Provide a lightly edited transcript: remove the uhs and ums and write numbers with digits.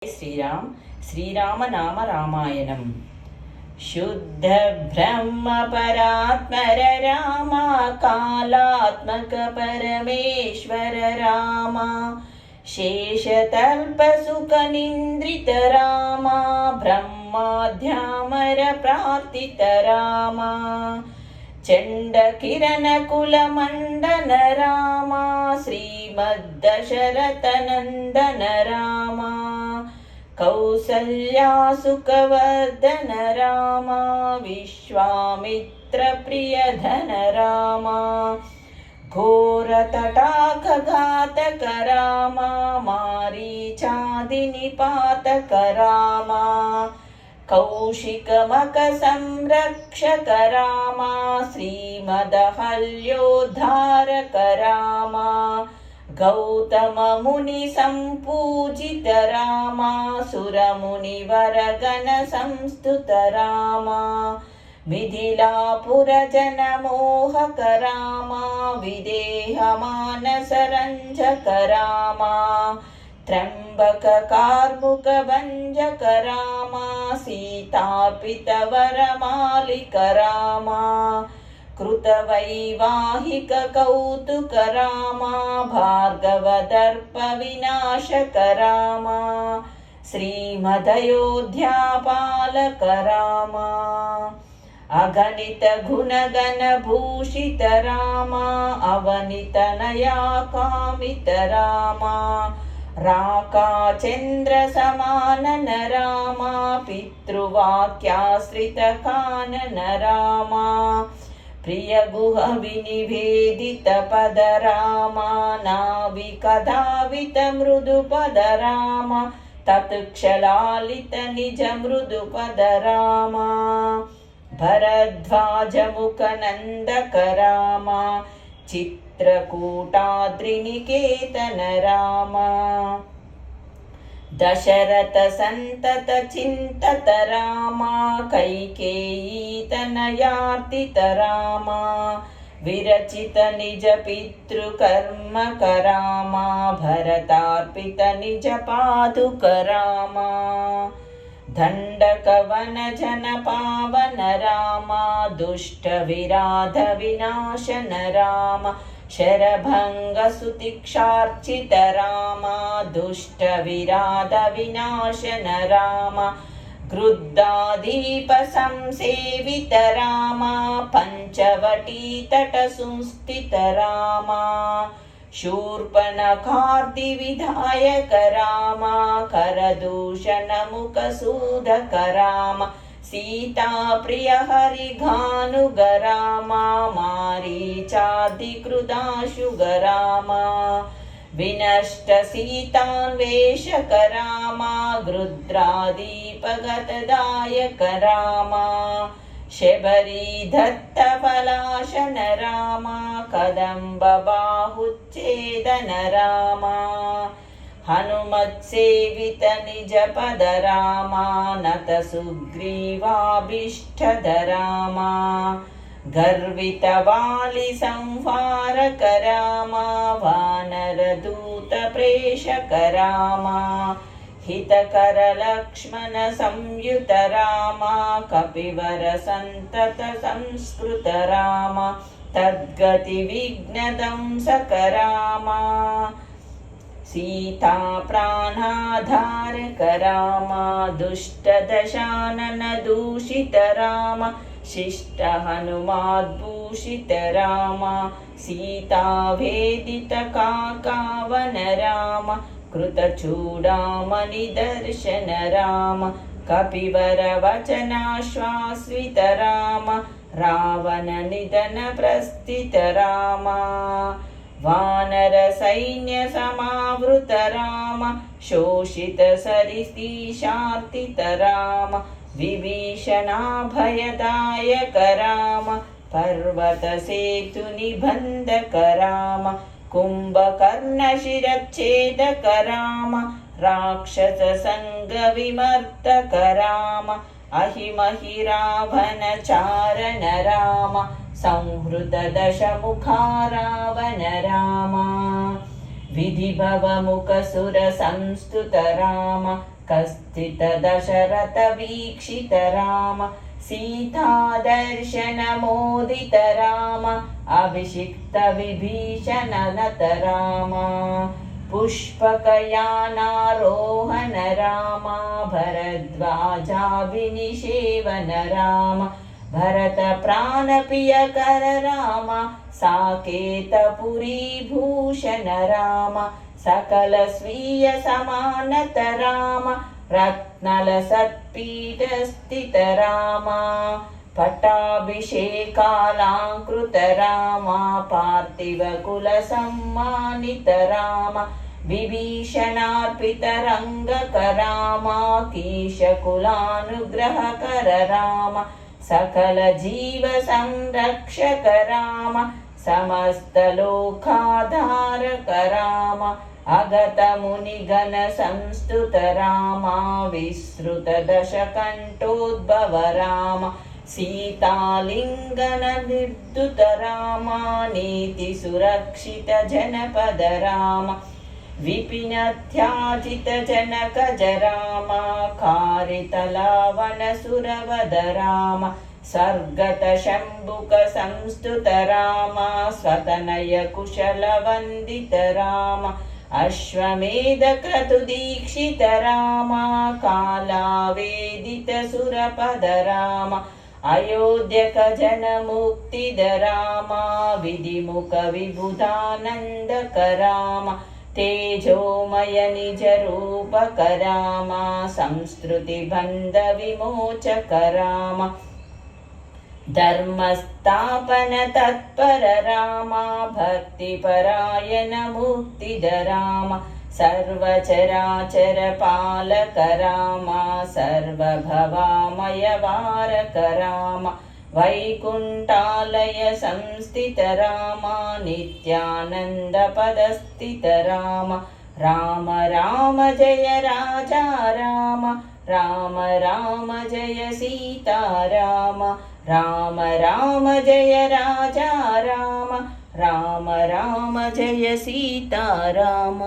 श्रीराम श्रीराम नाम रामायणम् शुद्ध ब्रह्म परात्पर रामा कालात्मक परमेश्वर रामा शेषतल्प सुख निन्द्रित रामा ब्रह्माध्यामर प्रार्थित रामा चंड किरण कुल मंडन रामा श्रीमद्दशरथ नंदन रामा कौसल्या सुखवर्धन रामा विश्वामित्र प्रियधन रामा घोर तटाकघातक रामा मारीचादिनिपातक रामा कौशिकमक संरक्षक रामा श्रीमदहल्योद्धारक रामा गौतम मुनि संपूजित रामा सुरमुनिवरगण संस्तुत रामा मिथिलापुर जन मोहक रामा विदेह मानस रंजक रामा त्र्यंबक कार्मुक भंजक रामा सीतार्पित वरमालिक रामा कृतवैवाहिक कौतुक रामा भार्गवदर्प विनाशक रामा श्रीमदयोध्यापालक रामा अगणित गुणगण भूषित रामा अवनित नया कामित रामा राका चंद्र समानन रामा पितृवाक्याश्रित कानन रामा प्रिय गुह विनिवेदित पद रामा नाविकधावित मृदु पद रामा तत्क्षलालित निज मृदु पद रामा भरद्वाज मुख नंदक रामा चित्रकूटाद्रिनिकेतन रामा दशरथ संतत चिंतत रामा कैकेयी तनयार्तित रामा विरचित निज पितृकर्म करामा भरतार्पित निज पादुक रामा दंडक वन जन पावन रामा दुष्ट विराध विनाशन रामा शरभंग सुतिक्षार्चित रामा दुष्ट विराध विनाशन रामा क्रुद्धादीप संसेवित रामा पंचवटी तट संस्थित रामा शूर्पणखार्दि विधायक रामा करदूषण मुख सूदक रामा सीता प्रिय हरिघानुग रामा मारीचादिकृदाशुग रामा विनष्ट सीतान्वेषक रामा गृध्रादीपगतदायक रामा शबरी दत्त पलाशन रामा कदंब बाहुच्छेदन रामा हनुमत्सेवित निज पद रामा नत सुग्रीवाभीष्टद रामा गर्वित वाली संहारक रामा वानर दूत प्रेषक रामा हितकर लक्ष्मण संयुत रामा कपिवर संतत संस्कृत रामा तद्गति विघ्न दंसक रामा सीता प्राणाधारक रामा दुष्ट दशानन दूषित रामा शिष्ट हनुमाद्भूषित रामा सीता वेदित काकावन रामा कृतचूडामणि दर्शन राम कपिवर वचनाश्वासित राम रावण निधन प्रस्थित राम वानर सैन्य समावृत राम शोषित सरितीशार्तित राम विभीषणाभयदायक राम पर्वत सेतु निबंधक राम कुंभकर्ण शिरच्छेदक राम राक्षस संग विमर्दक राम अहिमहि रावण चारण राम संहृत दशमुखा रावण राम विधिभव मुख सुर संस्तुत राम कश्चित् दशरथ वीक्षित राम सीतादर्शनमोदित राम अभिषिक्त विभीषण नत राम पुष्पकयानारोहण राम भरद्वाजाभिनिषेवन राम भरत प्राणप्रियकर राम साकेतपुरी भूषण राम सकल स्वीय समानत राम रत्नलसत्पीठ स्थित राम पट्टाभिषेकालंकृत राम पार्थिव कुल सम्मानित राम विभीषणार्पित रंगक राम कीशकुलानुग्रहकर राम सकल जीव संरक्षक राम समस्त लोकाधारक राम अगत मुनिगण संस्तुत राम विश्रुत दशकंठोद्भव राम सीतालिंगन निर्दुत राम नीति सुरक्षित जनपद राम विपिनत्याजित जनकज राम कारितलावन सुरवद राम सर्गत शंभुक संस्तुत राम स्वतनय कुशल वंदित राम अश्वमेध क्रतु दीक्षित राम कालावेदित सुरपद राम अयोध्यक जन मुक्तिद राम विधिमुख विबुधानंदक राम तेजोमय निज रूपक राम संस्तृति बंध विमोचक राम धर्मस्थापन तत्पर राम भक्तिपरायण मुक्तिद राम सर्वचराचर पालक राम सर्वभवामय वारक राम वैकुंठालय संस्थित राम नित्यानंद पदस्थित राम राम राम जय राजा राम राम राम जय सीता राम राम राम जय राजा राम राम राम जय सीता राम।